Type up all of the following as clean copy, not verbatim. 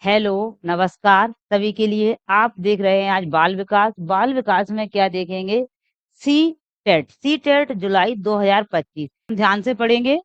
Hello, नमस्कार सभी के लिए। आप देख रहे हैं आज बाल विकास। बाल विकास में क्या देखेंगे? सी टेट जुलाई 2025। ध्यान से पढ़ेंगे।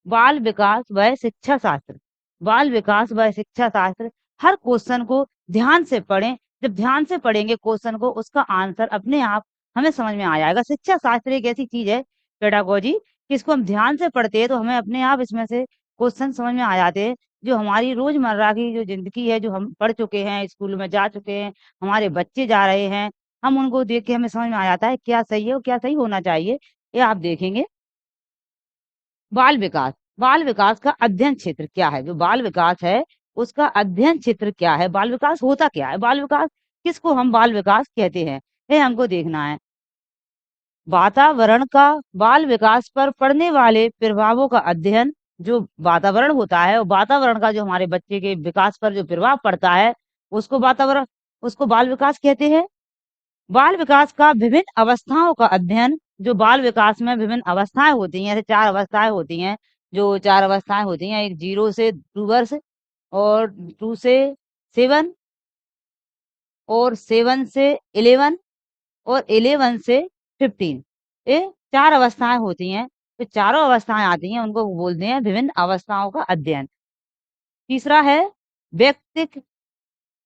बाल विकास व शिक्षा शास्त्र। बाल विकास व शिक्षा शास्त्र। हर क्वेश्चन को ध्यान से पढ़ें। जब ध्यान से पढ़ेंगे क्वेश्चन को, उसका आंसर अपने आप हमें समझ में आ जाएगा। शिक्षा शास्त्र एक ऐसी चीज है, पेडागोजी, कि इसको हम ध्यान से पढ़ते हैं तो हमें अपने आप इसमें से क्वेश्चन समझ में आ जाते हैं। जो हमारी रोजमर्रा की जो जिंदगी है, जो हम पढ़ चुके हैं, स्कूल में जा चुके हैं, हमारे बच्चे जा रहे हैं, हम उनको देख के हमें समझ में आ जाता है क्या सही है और क्या सही होना चाहिए। ये आप देखेंगे। बाल विकास। बाल विकास का अध्ययन क्षेत्र क्या है? जो बाल विकास है उसका अध्ययन क्षेत्र क्या है? बाल विकास होता क्या है? बाल विकास किसको हम बाल विकास कहते हैं, ये हमको देखना है। वातावरण का बाल विकास पर पड़ने वाले प्रभावों का अध्ययन। जो वातावरण होता है, और वातावरण का जो हमारे बच्चे के विकास पर जो प्रभाव पड़ता है, उसको वातावरण, उसको बाल विकास कहते हैं। बाल विकास का विभिन्न अवस्थाओं का अध्ययन। जो बाल विकास में विभिन्न अवस्थाएं होती हैं, ऐसे 4 अवस्थाएं होती हैं। जो 4 अवस्थाएं होती हैं, एक 0 से 2 वर्ष, और 2 से 7, और 7 से 11, और 11 से 15। ये 4 अवस्थाएं होती हैं। तो चारों अवस्थाएं आती हैं, उनको बोलते हैं विभिन्न अवस्थाओं का अध्ययन। तीसरा है व्यक्तिक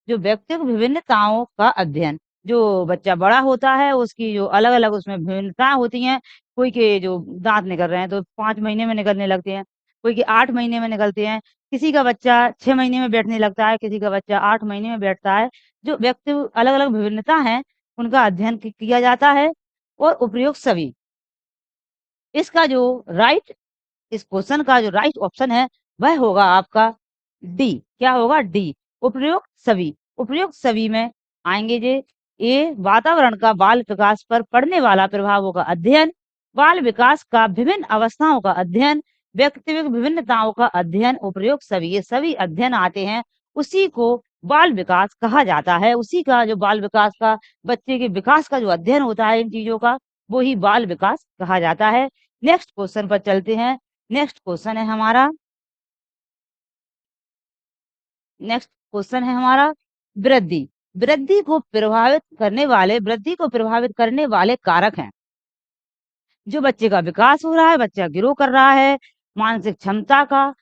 जो व्यक्तिगत विभिन्नताओं का अध्ययन। जो बच्चा बड़ा होता है, उसकी जो अलग-अलग उसमें विभिन्नताएँ होती हैं। कोई के जो दाँत निकल रहे हैं तो 5 महीने में निकलने लगते हैं, कोई के 8 महीने में निकलते हैं, किसी का बच्चा 6 महीने में बैठने लगता है, किसी का बच्चा 8 महीने में बैठता है। जो व्यक्ति अलग-अलग विभिन्नता हैं, उनका अध्ययन किया जाता है। और उपयुक्त सभी। इसका जो राइट इस क्वेश्चन का जो राइट ऑप्शन है, वह होगा आपका डी। क्या होगा? डी। उपयुक्त सभी। उपयुक्त सभी में आएंगे जे ए वातावरण का बाल विकास पर पड़ने वाला प्रभावों का अध्ययन, बाल विकास का विभिन्न अवस्थाओं का अध्ययन, व्यक्तिगत विभिन्नताओं का अध्ययन, उपयुक्त सभी। ये सभी अध्ययन आते हैं, उसी को बाल विकास कहा जाता है। उसी का जो बाल विकास का, बच्चे के विकास का जो अध्ययन होता है इन चीजों का, वो ही बाल विकास कहा जाता है। नेक्स्ट क्वेश्चन पर चलते हैं। नेक्स्ट क्वेश्चन है हमारा नेक्स्ट क्वेश्चन है हमारा वृद्धि। वृद्धि को प्रभावित करने वाले कारक हैं। जो बच्चे का विकास हो रहा है, बच्चा ग्रो कर रहा है, मानसिक क्षमता का,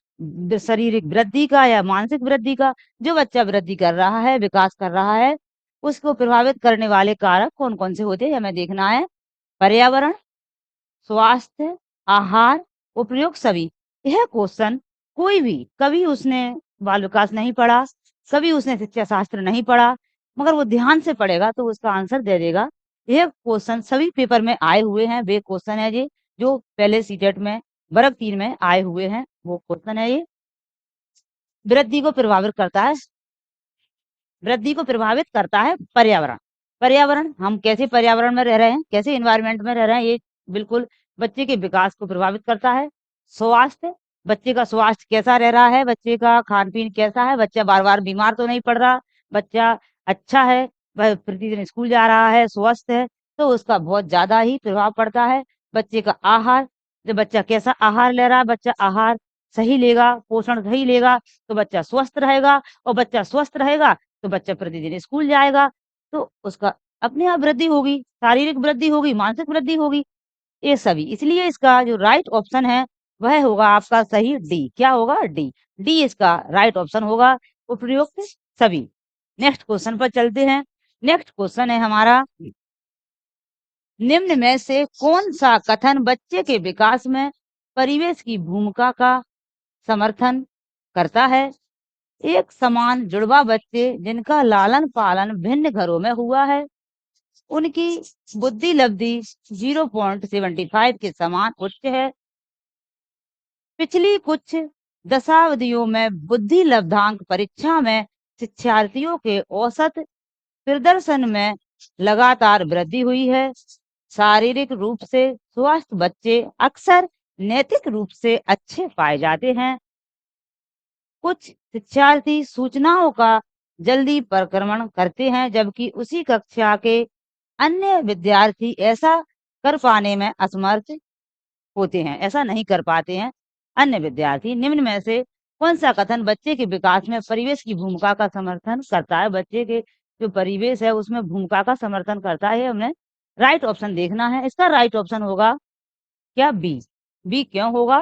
शारीरिक वृद्धि का या मानसिक वृद्धि का, जो बच्चा वृद्धि कर रहा है, विकास कर रहा है, उसको प्रभावित करने वाले कारक कौन कौन से होते हैं हमें देखना है। पर्यावरण, स्वास्थ्य, आहार, उपयोग सभी। यह क्वेश्चन कोई भी, कभी उसने बाल विकास नहीं पढ़ा, कभी उसने शिक्षा शास्त्र नहीं पढ़ा, मगर वो ध्यान से पढ़ेगा तो उसका आंसर दे देगा। यह क्वेश्चन सभी पेपर में आए हुए हैं। वे क्वेश्चन है ये जो पहले सीटेट में वर्ग 3 में आए हुए हैं, वो क्वेश्चन है ये। वृद्धि को प्रभावित करता है वृद्धि को प्रभावित करता है पर्यावरण। पर्यावरण, हम कैसे पर्यावरण में रह रहे हैं, कैसे इन्वायरमेंट में रह रहे हैं, ये बिल्कुल बच्चे के विकास को प्रभावित करता है। स्वास्थ्य, बच्चे का स्वास्थ्य कैसा रह रहा है, बच्चे का खान पीन कैसा है, बच्चा बार बार बीमार तो नहीं पड़ रहा, बच्चा अच्छा है, वह प्रतिदिन स्कूल जा रहा है, स्वस्थ है, तो उसका बहुत ज्यादा ही प्रभाव पड़ता है। बच्चे का आहार, जब बच्चा कैसा आहार ले रहा है, बच्चा आहार सही लेगा, पोषण सही लेगा, तो बच्चा स्वस्थ रहेगा, और बच्चा स्वस्थ रहेगा तो बच्चा प्रतिदिन स्कूल जाएगा, तो उसका अपने आप वृद्धि होगी, शारीरिक वृद्धि होगी, मानसिक वृद्धि होगी, ये सभी। इसलिए इसका जो राइट ऑप्शन है वह होगा आपका सही डी। क्या होगा? डी। डी इसका राइट ऑप्शन होगा, उपयुक्त सभी। नेक्स्ट क्वेश्चन पर चलते हैं। नेक्स्ट क्वेश्चन है हमारा, निम्न में से कौन सा कथन बच्चे के विकास में परिवेश की भूमिका का समर्थन करता है? एक समान जुड़वा बच्चे जिनका लालन पालन भिन्न घरों में हुआ है, उनकी बुद्धि लब्धि 0.75 के समान उच्च है। पिछली कुछ दशावधियों में बुद्धि लब्धांक परीक्षा में शिक्षार्थियों के औसत प्रदर्शन में लगातार वृद्धि हुई है। शारीरिक रूप से स्वस्थ बच्चे अक्सर नैतिक रूप से अच्छे पाए जाते हैं। कुछ शिक्षार्थी सूचनाओं का जल्दी परिक्रमण करते हैं, जबकि उसी कक्षा के अन्य विद्यार्थी ऐसा कर पाने में असमर्थ होते हैं, ऐसा नहीं कर पाते हैं अन्य विद्यार्थी। निम्न में से कौन सा कथन बच्चे के विकास में परिवेश की भूमिका का समर्थन करता है? बच्चे के जो परिवेश है उसमें भूमिका का समर्थन करता है, हमें राइट ऑप्शन देखना है। इसका राइट ऑप्शन होगा क्या? बी। बी क्यों होगा?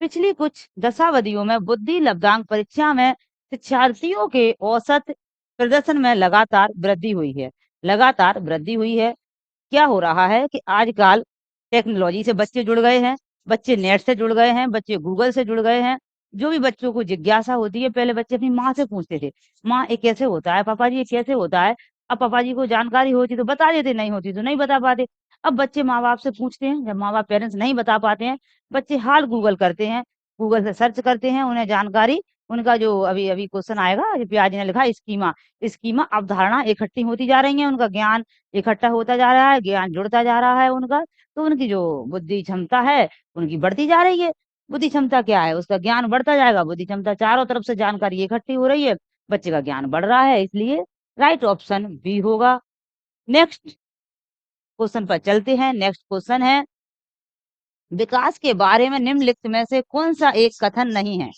पिछली कुछ दशावधियों में बुद्धि लब्धांक परीक्षा में शिक्षार्थियों के औसत प्रदर्शन में लगातार वृद्धि हुई है। लगातार वृद्धि हुई है। क्या हो रहा है कि आजकल टेक्नोलॉजी से बच्चे जुड़ गए हैं, बच्चे नेट से जुड़ गए हैं, बच्चे गूगल से जुड़ गए हैं। जो भी बच्चों को जिज्ञासा होती है, पहले बच्चे अपनी माँ से पूछते थे, माँ ये कैसे होता है, पापा जी ये कैसे होता है। अब पापा जी को जानकारी होती तो बता देते, नहीं होती तो नहीं बता पाते। अब बच्चे माँ बाप से पूछते हैं, जब माँ बाप पेरेंट्स नहीं बता पाते हैं, बच्चे हाल गूगल करते हैं, गूगल से सर्च करते हैं, उन्हें जानकारी, उनका जो अभी अभी क्वेश्चन आएगा, प्याज ने लिखा स्कीमा, स्कीमा अवधारणा इकट्ठी होती जा रही है, उनका ज्ञान इकट्ठा होता जा रहा है, ज्ञान जुड़ता जा रहा है उनका, तो उनकी जो बुद्धि क्षमता है उनकी बढ़ती जा रही है। बुद्धि क्षमता क्या है? उसका ज्ञान बढ़ता जाएगा, बुद्धि क्षमता, चारों तरफ से जानकारी इकट्ठी हो रही है, बच्चे का ज्ञान बढ़ रहा है, इसलिए राइट ऑप्शन बी होगा। नेक्स्ट क्वेश्चन पर चलते हैं। नेक्स्ट क्वेश्चन है, विकास के बारे में निम्नलिखित में से कौन सा एक कथन नहीं है?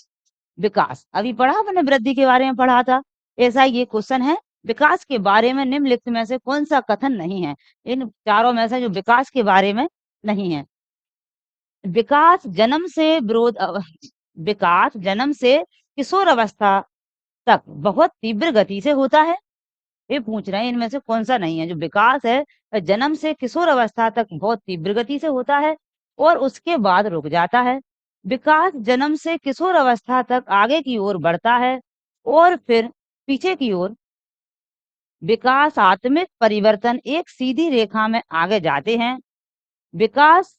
विकास अभी पढ़ा, मैंने वृद्धि के बारे में पढ़ा था, ऐसा ये क्वेश्चन है। विकास के बारे में निम्नलिखित में से कौन सा कथन नहीं है? इन चारों में से जो विकास के बारे में नहीं है। विकास जन्म से विकास जन्म से किशोर अवस्था तक बहुत तीव्र गति से होता है। ये पूछ रहे हैं इनमें से कौन सा नहीं है? जो विकास है जन्म से किशोर अवस्था तक बहुत तीव्र गति से होता है और उसके बाद रुक जाता है। विकास जन्म से किशोर अवस्था तक आगे की ओर बढ़ता है और फिर पीछे की ओर। विकासात्मक परिवर्तन एक सीधी रेखा में आगे जाते हैं। विकास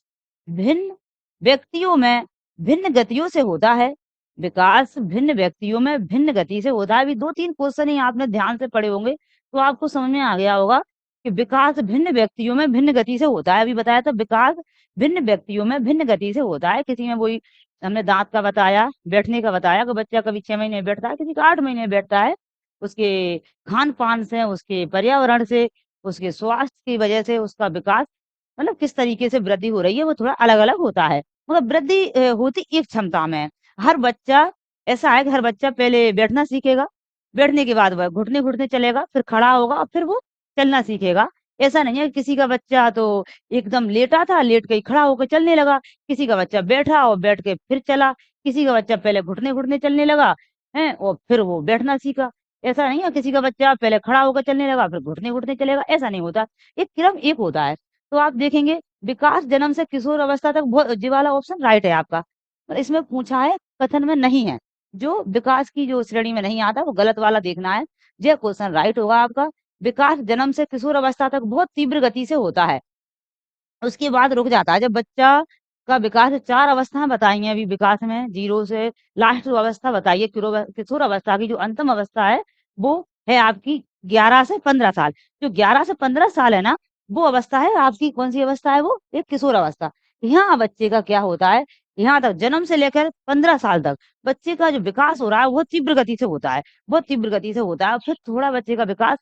भिन्न व्यक्तियों में भिन्न गतियों से होता है। विकास भिन्न व्यक्तियों में भिन्न गति से होता है। अभी 2-3 क्वेश्चन ही आपने ध्यान से पढ़े होंगे तो आपको समझ में आ गया होगा कि विकास भिन्न व्यक्तियों में भिन्न गति से होता है। अभी बताया था विकास भिन्न व्यक्तियों में भिन्न गति से होता है। किसी में वही हमने दांत का बताया, बैठने का बताया कि बच्चा कभी 6 महीने में बैठता है, किसी का 8 महीने में बैठता है। उसके खान-पान से, उसके पर्यावरण से, उसके स्वास्थ्य की वजह से उसका विकास मतलब किस तरीके से वृद्धि हो रही है वो थोड़ा अलग-अलग होता है। मतलब वृद्धि होती एक क्षमता में है। हर बच्चा ऐसा है कि हर बच्चा पहले बैठना सीखेगा, बैठने के बाद वह घुटने-घुटने चलेगा, फिर खड़ा होगा और फिर वो चलना सीखेगा। ऐसा नहीं है कि किसी का बच्चा तो एकदम लेटा था, लेट के ही खड़ा होकर चलने लगा, किसी का बच्चा बैठा और बैठ के फिर चला, किसी का बच्चा पहले घुटने-घुटने चलने लगा, हैं? और फिर वो बैठना सीखा। ऐसा नहीं है किसी का बच्चा पहले खड़ा होकर चलने लगा, फिर घुटने-घुटने चलेगा, ऐसा नहीं होता। एक क्रम एक होता है। तो आप देखेंगे विकास जन्म से किशोर अवस्था तक ये वाला ऑप्शन राइट है आपका। और इसमें पूछा है कथन में नहीं है। जो विकास की जो श्रेणी में नहीं आता वो गलत वाला देखना है। ये क्वेश्चन राइट होगा आपका। विकास जन्म से किशोर अवस्था तक बहुत तीव्र गति से होता है। उसके बाद रुक जाता है। जब बच्चा का विकास 4 अवस्थाएँ बताई हैं अभी विकास में, 0 से लास्ट जो अवस्था बताई है किशोर अवस्था की जो अंतिम अवस्था है, वो है आपकी 11 से 15 साल। जो 11 से 15 साल है ना, वो अवस्था है आपकी कौन-सी अवस्था है वो? एक किशोर अवस्था। यहाँ बच्चे का क्या होता है, यहाँ तक जन्म से लेकर 15 साल तक बच्चे का जो विकास हो रहा है, वो तीव्र गति से होता है। बहुत तीव्र गति से होता है। फिर थोड़ा बच्चे का विकास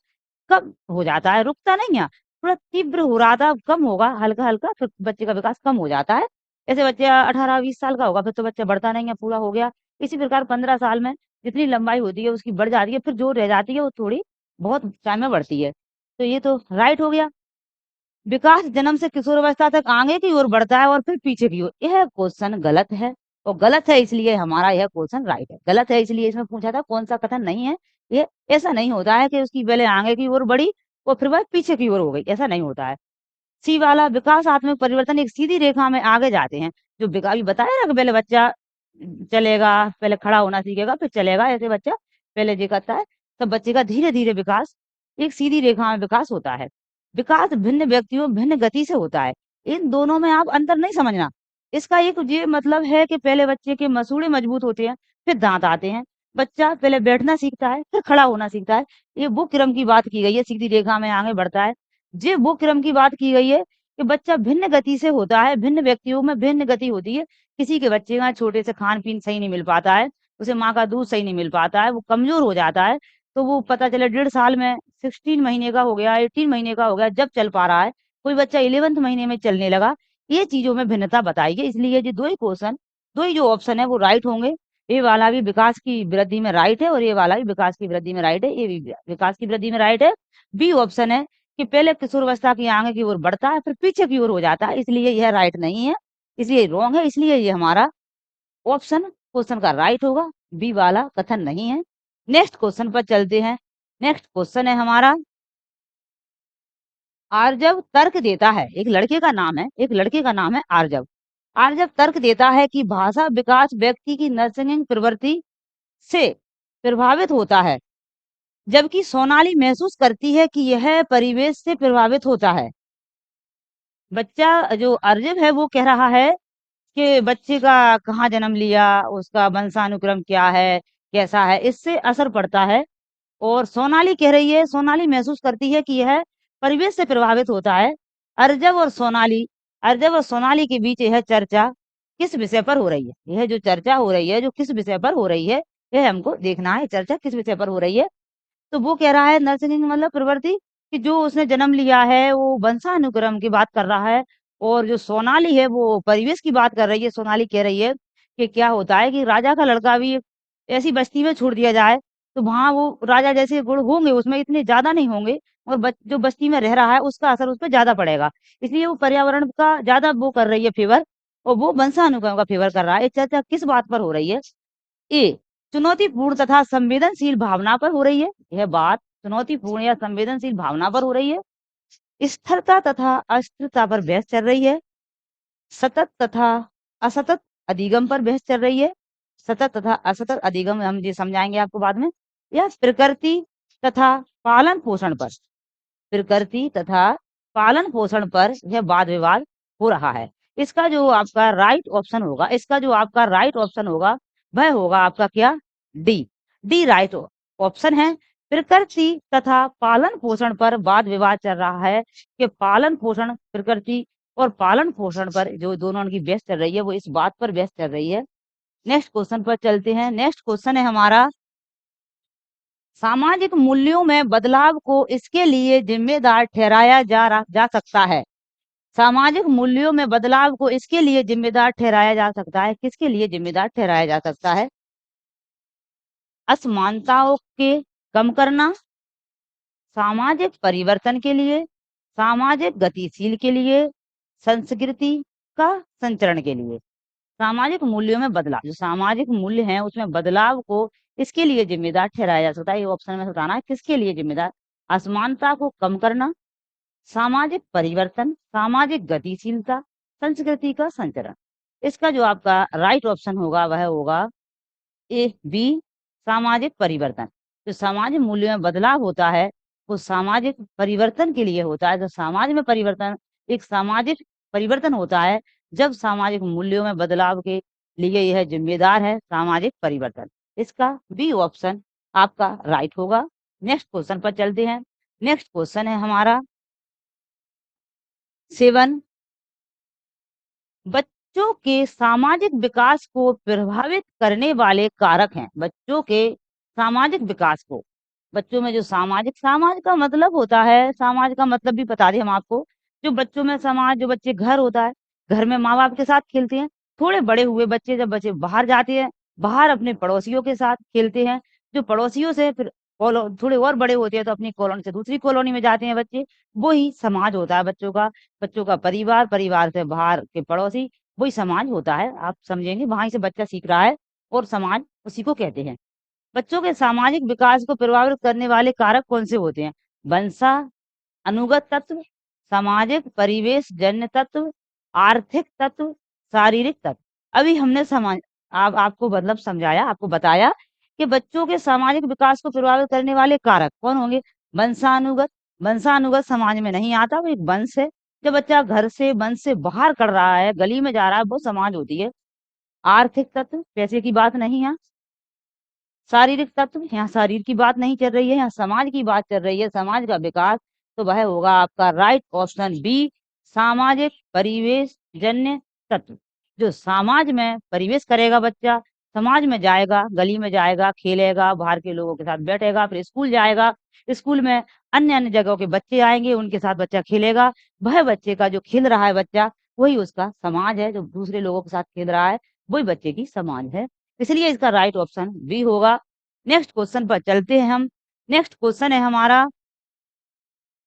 कम हो जाता है, रुकता नहीं है। थोड़ा तीव्र हो रहा था, अब कम होगा हल्का-हल्का, फिर बच्चे का विकास कम हो जाता है। ऐसे बच्चा 18-20 साल का होगा, फिर तो बच्चा बढ़ता नहीं है, पूरा हो गया। इसी प्रकार 15 साल में जितनी लंबाई होती है उसकी बढ़ जाती है, फिर जो रह जाती है वो थोड़ी बहुत टाइम में बढ़ती है। तो ये तो राइट हो गया। विकास जन्म से किशोरावस्था तक आगे की ओर बढ़ता है और फिर पीछे की ओर। यह क्वेश्चन गलत है और गलत है इसलिए हमारा यह क्वेश्चन राइट है। गलत है इसलिए इसमें पूछा था कौन सा कथन नहीं है। ये ऐसा नहीं होता है कि उसकी पहले आगे की ओर बढ़ी और फिर वह पीछे की ओर हो गई, ऐसा नहीं होता है। सी वाला विकासात्मक परिवर्तन एक सीधी रेखा में आगे जाते हैं। जो अभी बताया ना कि पहले बच्चा चलेगा, पहले खड़ा होना सीखेगा, फिर चलेगा, ऐसे बच्चा पहले ये करता है, तब बच्चे का धीरे-धीरे विकास एक सीधी रेखा में विकास होता है। विकास भिन्न व्यक्तियों भिन्न गति से होता है। इन दोनों में आप अंतर नहीं समझना। इसका एक ये मतलब है कि पहले बच्चे के मसूड़े मजबूत होते हैं, फिर दाँत आते हैं। बच्चा पहले बैठना सीखता है, फिर खड़ा होना सीखता है। ये वो क्रम की बात की गई है, सीधी रेखा में आगे बढ़ता है। ये वो क्रम की बात की गई है कि बच्चा भिन्न गति से होता है, भिन्न व्यक्तियों में भिन्न गति होती है। किसी के बच्चे का छोटे से खान-पीन सही नहीं मिल पाता है, उसे माँ का दूध सही नहीं मिल पाता है, वो कमज़ोर हो जाता है, तो वो पता चले 1.5 साल में 16 महीने का हो गया, 18 महीने का हो गया, जब चल पा रहा है। कोई बच्चा 11th महीने में चलने लगा, ये चीज़ों में भिन्नता बताई है। इसलिए ये 2 ही क्वेश्चन, 2 ही जो ऑप्शन है वो राइट होंगे। ए वाला भी विकास की वृद्धि में राइट है और ये वाला भी विकास की वृद्धि में राइट है, ये भी विकास की वृद्धि में राइट है। बी ऑप्शन है कि पहले किशोरावस्था की आगे की ओर बढ़ता है फिर पीछे की ओर हो जाता है, इसलिए यह राइट नहीं है, इसलिए रॉन्ग है, इसलिए ये हमारा ऑप्शन क्वेश्चन का राइट होगा, बी वाला कथन नहीं है। नेक्स्ट क्वेश्चन पर चलते हैं। नेक्स्ट क्वेश्चन है हमारा, आर्जव तर्क देता है, एक लड़के का नाम है, एक लड़के का नाम है आर्जव। आर्जव तर्क देता है कि भाषा विकास व्यक्ति की नर्सिंग प्रवृत्ति से प्रभावित होता है, जबकि सोनाली महसूस करती है कि यह परिवेश से प्रभावित होता है। बच्चा जो अर्जव है वो कह रहा है कि बच्चे का कहाँ जन्म लिया, उसका वंशानुक्रम क्या है, कैसा है, इससे असर पड़ता है। और सोनाली कह रही है, सोनाली महसूस करती है कि यह परिवेश से प्रभावित होता है। अर्जव और सोनाली के बीच यह चर्चा किस विषय पर हो रही है? यह जो चर्चा हो रही है, जो किस विषय पर हो रही है, यह हमको देखना है, चर्चा किस विषय पर हो रही है। तो वो कह रहा है नर्सिंग मतलब प्रवृत्ति कि जो उसने जन्म लिया है वो वंशानुक्रम की बात कर रहा है, और जो सोनाली है वो परिवेश की बात कर रही है। सोनाली कह रही है कि क्या होता है कि राजा का लड़का भी एक ऐसी बस्ती में छोड़ दिया जाए तो वहां वो राजा जैसे गुण होंगे उसमें इतने ज्यादा नहीं होंगे, और जो बस्ती में रह रहा है उसका असर उस पर ज्यादा पड़ेगा, इसलिए वो पर्यावरण का ज्यादा वो कर रही है फेवर, और वो वंशानुक्रम का फेवर कर रहा है। ये चर्चा किस बात पर हो रही है? ए चुनौतीपूर्ण तथा संवेदनशील भावना पर हो रही है, यह बात चुनौतीपूर्ण या संवेदनशील भावना पर हो रही है। स्थिरता तथा अस्थिरता पर बहस चल रही है। सतत तथा असतत अधिगम पर बहस चल रही है। सतत तथा असतत अधिगम हम ये समझाएंगे आपको बाद में। यह प्रकृति तथा पालन पोषण पर, प्रकृति तथा पालन पोषण पर यह वाद विवाद हो रहा है। इसका जो आपका राइट ऑप्शन होगा, इसका जो आपका राइट ऑप्शन होगा वह होगा आपका क्या? डी। डी राइट ऑप्शन है। प्रकृति तथा पालन पोषण पर वाद विवाद चल रहा है कि पालन पोषण, प्रकृति और पालन पोषण पर जो दोनों की बहस चल रही है वो इस बात पर बहस चल रही है। नेक्स्ट क्वेश्चन पर चलते हैं। नेक्स्ट क्वेश्चन है हमारा, सामाजिक मूल्यों में बदलाव को इसके लिए जिम्मेदार ठहराया जा सकता है। सामाजिक मूल्यों में बदलाव को इसके लिए जिम्मेदार ठहराया जा सकता है, किसके लिए जिम्मेदार ठहराया जा सकता है? असमानताओं के कम करना, सामाजिक परिवर्तन के लिए, सामाजिक गतिशील के लिए, संस्कृति का संचरण के लिए। सामाजिक मूल्यों में बदलाव, जो सामाजिक मूल्य हैं उसमें बदलाव को इसके लिए जिम्मेदार ठहराया जा सकता है। ये ऑप्शन में बताना है किसके लिए जिम्मेदार? असमानता को कम करना, सामाजिक परिवर्तन, सामाजिक गतिशीलता, संस्कृति का संचरण। इसका जो आपका राइट ऑप्शन होगा वह होगा ए बी, सामाजिक परिवर्तन। जो सामाजिक मूल्यों में बदलाव होता है वो सामाजिक परिवर्तन के लिए होता है। जो समाज में परिवर्तन, एक सामाजिक परिवर्तन होता है जब सामाजिक मूल्यों में बदलाव के लिए यह जिम्मेदार है सामाजिक परिवर्तन। इसका बी ऑप्शन आपका राइट होगा। नेक्स्ट क्वेश्चन पर चलते हैं। नेक्स्ट क्वेश्चन है हमारा 7, बच्चों के सामाजिक विकास को प्रभावित करने वाले कारक हैं। बच्चों के सामाजिक विकास को, बच्चों में जो सामाजिक, समाज का मतलब होता है, समाज का मतलब भी बता दें हम आपको, जो बच्चों में समाज, जो बच्चे घर होता है, घर में माँ बाप के साथ खेलते हैं, थोड़े बड़े हुए बच्चे जब बच्चे बाहर जाते हैं, बाहर अपने पड़ोसियों के साथ खेलते हैं, जो पड़ोसियों से फिर थोड़े और बड़े होते हैं तो अपनी कॉलोनी से दूसरी कॉलोनी में जाते हैं बच्चे, वो ही समाज होता है बच्चों का। बच्चों का परिवार, परिवार से बाहर के पड़ोसी, वही समाज होता है। आप समझेंगे वहां से बच्चा सीख रहा है और समाज उसी को कहते हैं। बच्चों के सामाजिक विकास को प्रभावित करने वाले कारक कौन से होते हैं? वंशा अनुगत तत्व, सामाजिक परिवेश जन्य तत्व, आर्थिक तत्व, शारीरिक तत्व। अभी हमने समाज आपको मतलब समझाया, आपको बताया कि बच्चों के सामाजिक विकास को प्रभावित करने वाले कारक कौन होंगे? वंशानुगत। वंशानुगत समाज में नहीं आता, वो एक वंश है। जब बच्चा घर से, वंश से बाहर कर रहा है, गली में जा रहा है, वो समाज होती है। आर्थिक तत्व, पैसे की बात नहीं है। शारीरिक तत्व, यहाँ शरीर की बात नहीं चल रही है, यहाँ समाज की बात चल रही है, समाज का विकास। तो वह होगा आपका राइट ऑप्शन बी, सामाजिक परिवेश जन्य तत्व। जो समाज में परिवेश करेगा बच्चा, समाज में जाएगा, गली में जाएगा, खेलेगा, बाहर के लोगों के साथ बैठेगा, फिर स्कूल जाएगा, स्कूल में अन्य अन्य जगहों के बच्चे आएंगे, उनके साथ बच्चा खेलेगा। वह बच्चे का जो खेल रहा है बच्चा, वही उसका समाज है। जो दूसरे लोगों के साथ खेल रहा है वही बच्चे की समाज है। इसलिए इसका राइट ऑप्शन बी होगा। नेक्स्ट क्वेश्चन पर चलते हैं हम। नेक्स्ट क्वेश्चन है हमारा,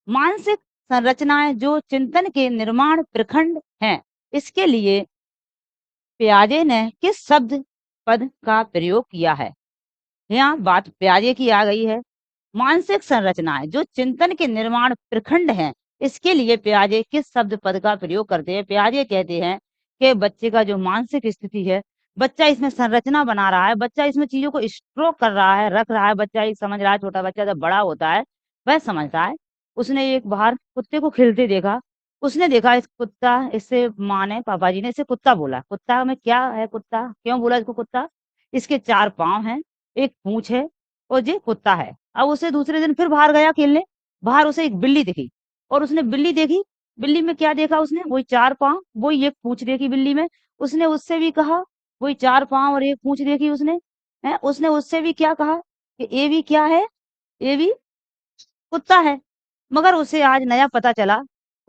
मानसिक संरचनाएं जो चिंतन के निर्माण प्रखंड हैं, इसके लिए पियाजे ने किस शब्द पद का प्रयोग किया है? यहाँ बात पियाजे की आ गई है। मानसिक संरचनाएं जो चिंतन के निर्माण प्रखंड हैं, इसके लिए पियाजे किस शब्द पद का प्रयोग करते हैं? पियाजे कहते हैं कि बच्चे का जो मानसिक स्थिति है, बच्चा इसमें संरचना बना रहा है, बच्चा इसमें चीजों को स्ट्रोक कर रहा है, रख रहा है, बच्चा ये समझ रहा है। छोटा बच्चा जब बड़ा होता है वह समझता है। उसने एक बाहर कुत्ते को खेलते देखा, उसने देखा इस कुत्ता, इससे माँ ने, पापा जी ने इसे कुत्ता बोला। कुत्ता में क्या है? कुत्ता क्यों बोला इसको कुत्ता? इसके 4 पाँव हैं, एक पूंछ है और ये कुत्ता है। अब उसे दूसरे दिन फिर बाहर गया खेलने, बाहर उसे एक बिल्ली दिखी और उसने बिल्ली देखी। बिल्ली में क्या देखा उसने? वही 4 पाँव, वही एक पूंछ देखी बिल्ली में। उसने उससे भी कहा, वही 4 पाँव और एक पूंछ देखी उसने, है उसने उससे भी क्या कहा कि ये भी क्या है? ये भी कुत्ता है। मगर उसे आज नया पता चला,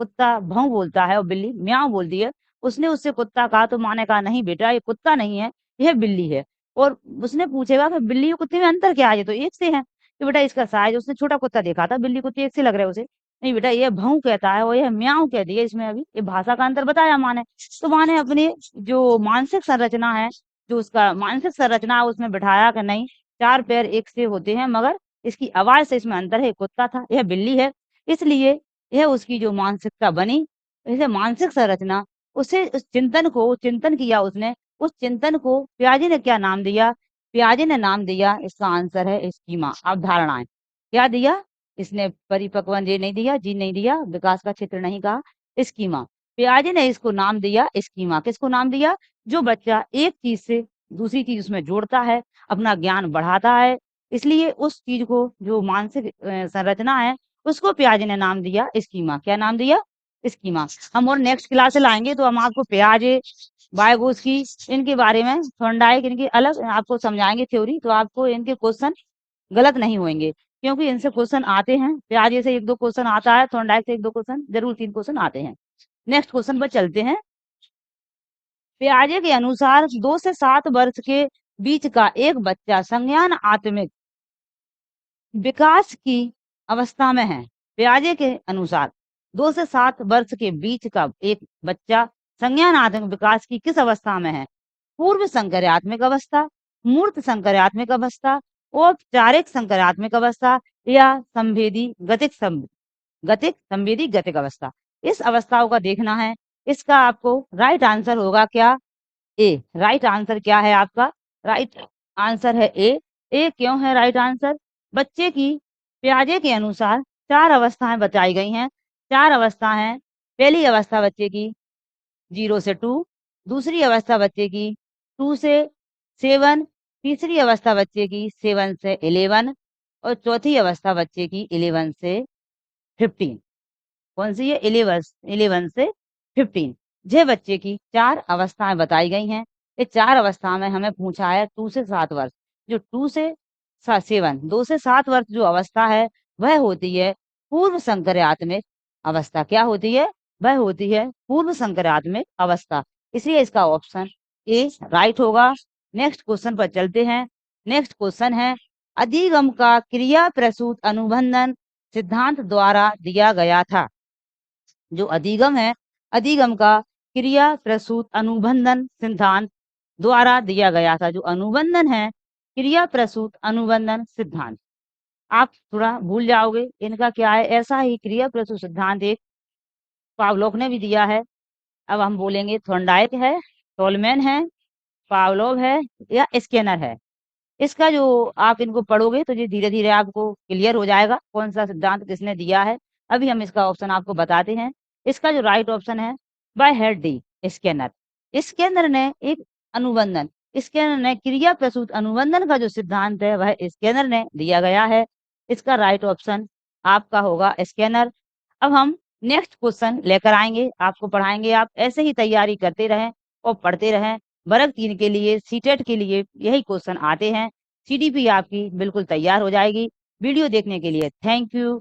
कुत्ता भौं बोलता है और बिल्ली म्याऊं बोलती है। उसने उससे कुत्ता कहा तो माँ ने कहा नहीं बेटा, ये कुत्ता नहीं है, यह बिल्ली है। और उसने पूछेगा कि बिल्ली और कुत्ते में अंतर क्या है? ये तो एक से है। तो बेटा इसका साइज, उसने छोटा कुत्ता देखा था, बिल्ली कुत्ते एक से लग रहे हैं उसे। नहीं बेटा, ये भौं कहता है और यह म्याऊं कहती है। इसमें अभी ये भाषा का अंतर बताया माँ ने। तो माँ ने अपनी जो मानसिक संरचना है, जो उसका मानसिक संरचना है, उसमें बिठाया कि नहीं, 4 पैर एक से होते हैं, मगर इसकी आवाज से इसमें अंतर है। कुत्ता था, यह बिल्ली है। इसलिए यह उसकी जो मानसिकता बनी, जैसे मानसिक संरचना, उसे उस चिंतन को चिंतन किया उसने। उस चिंतन को पियाजे ने क्या नाम दिया? पियाजे ने नाम दिया, इसका आंसर है स्कीमा, अवधारणाएं। क्या दिया इसने? परिपक्व ये नहीं दिया, जी नहीं दिया, विकास का क्षेत्र नहीं कहा, स्कीमा। पियाजे ने इसको नाम दिया स्कीमा। किसको नाम दिया? जो बच्चा एक चीज से दूसरी चीज उसमें जोड़ता है, अपना ज्ञान बढ़ाता है, इसलिए उस चीज को, जो मानसिक संरचना है, उसको पियाजे ने नाम दिया स्कीमा। क्या नाम दिया? स्कीमा। हम और नेक्स्ट क्लास से लाएंगे तो हम आपको पियाजे, वाइगोत्स्की, इनके बारे में, थॉर्नडाइक, इनके अलग आपको समझाएंगे थ्योरी, तो आपको इनके क्वेश्चन गलत नहीं होंगे, क्योंकि इनसे क्वेश्चन आते हैं। पियाजे से 1-2 क्वेश्चन आता है, थॉर्नडाइक से 1-2 क्वेश्चन, जरूर 3 क्वेश्चन आते हैं। नेक्स्ट क्वेश्चन पर चलते हैं। पियाजे के अनुसार 2 से 7 वर्ष के बीच का एक बच्चा संज्ञान आत्मिक विकास की अवस्था में है। पियाजे के अनुसार 2 से 7 वर्ष के बीच का एक बच्चा संज्ञानात्मक विकास की किस अवस्था में है? पूर्व संकरात्मक अवस्था, मूर्त संकरात्मक अवस्था, औपचारिक संकरात्मक अवस्था, या गतिक संवेदी गतिक अवस्था। इस अवस्थाओं का देखना है। इसका आपको राइट आंसर होगा क्या? ए। राइट आंसर क्या है आपका? राइट आंसर है ए। ए क्यों है राइट आंसर? बच्चे की पियाजे के अनुसार 4 अवस्थाएं बताई गई हैं। 4 अवस्था हैं। पहली अवस्था बच्चे की 0 से 2, दूसरी अवस्था बच्चे की 2 से 7, तीसरी अवस्था बच्चे की 7 से 11 और चौथी अवस्था बच्चे की 11 से 15। कौन सी है? 11 से 15। ये बच्चे की 4 अवस्थाएं बताई गई हैं। ये 4 अवस्था में हमें पूछा है 2 से 7 वर्ष। जो 2 से 7 2 से 7 वर्ष जो अवस्था है, वह होती है पूर्व संकरात्मक अवस्था। क्या होती है? वह होती है पूर्व संकरात्मक अवस्था। इसलिए इसका ऑप्शन ए राइट होगा। नेक्स्ट क्वेश्चन पर चलते हैं। नेक्स्ट क्वेश्चन है, अधिगम का क्रिया प्रसूत अनुबंधन सिद्धांत द्वारा दिया गया था। जो अधिगम है, अधिगम का क्रिया प्रसूत अनुबंधन सिद्धांत द्वारा दिया गया था। जो अनुबंधन है, क्रिया प्रसूत अनुबंधन सिद्धांत, आप थोड़ा भूल जाओगे इनका क्या है। ऐसा ही क्रिया प्रसूत सिद्धांत एक पावलोव ने भी दिया है। अब हम बोलेंगे थॉर्नडाइक है, टोलमैन है, पावलोव है, या स्किनर है। इसका जो आप इनको पढ़ोगे तो ये धीरे धीरे आपको क्लियर हो जाएगा कौन सा सिद्धांत किसने दिया है। अभी हम इसका ऑप्शन आपको बताते हैं। इसका जो राइट ऑप्शन है, bye head D, Skinner. Skinner ने एक अनुबंधन, स्किनर ने क्रिया प्रसूत अनुबंधन का जो सिद्धांत है, वह स्किनर ने दिया गया है। इसका राइट ऑप्शन आपका होगा स्किनर। अब हम नेक्स्ट क्वेश्चन लेकर आएंगे, आपको पढ़ाएंगे। आप ऐसे ही तैयारी करते रहें और पढ़ते रहें। वर्ग 3 के लिए, सीटेट के लिए यही क्वेश्चन आते हैं। सीडीपी आपकी बिल्कुल तैयार हो जाएगी। वीडियो देखने के लिए थैंक यू।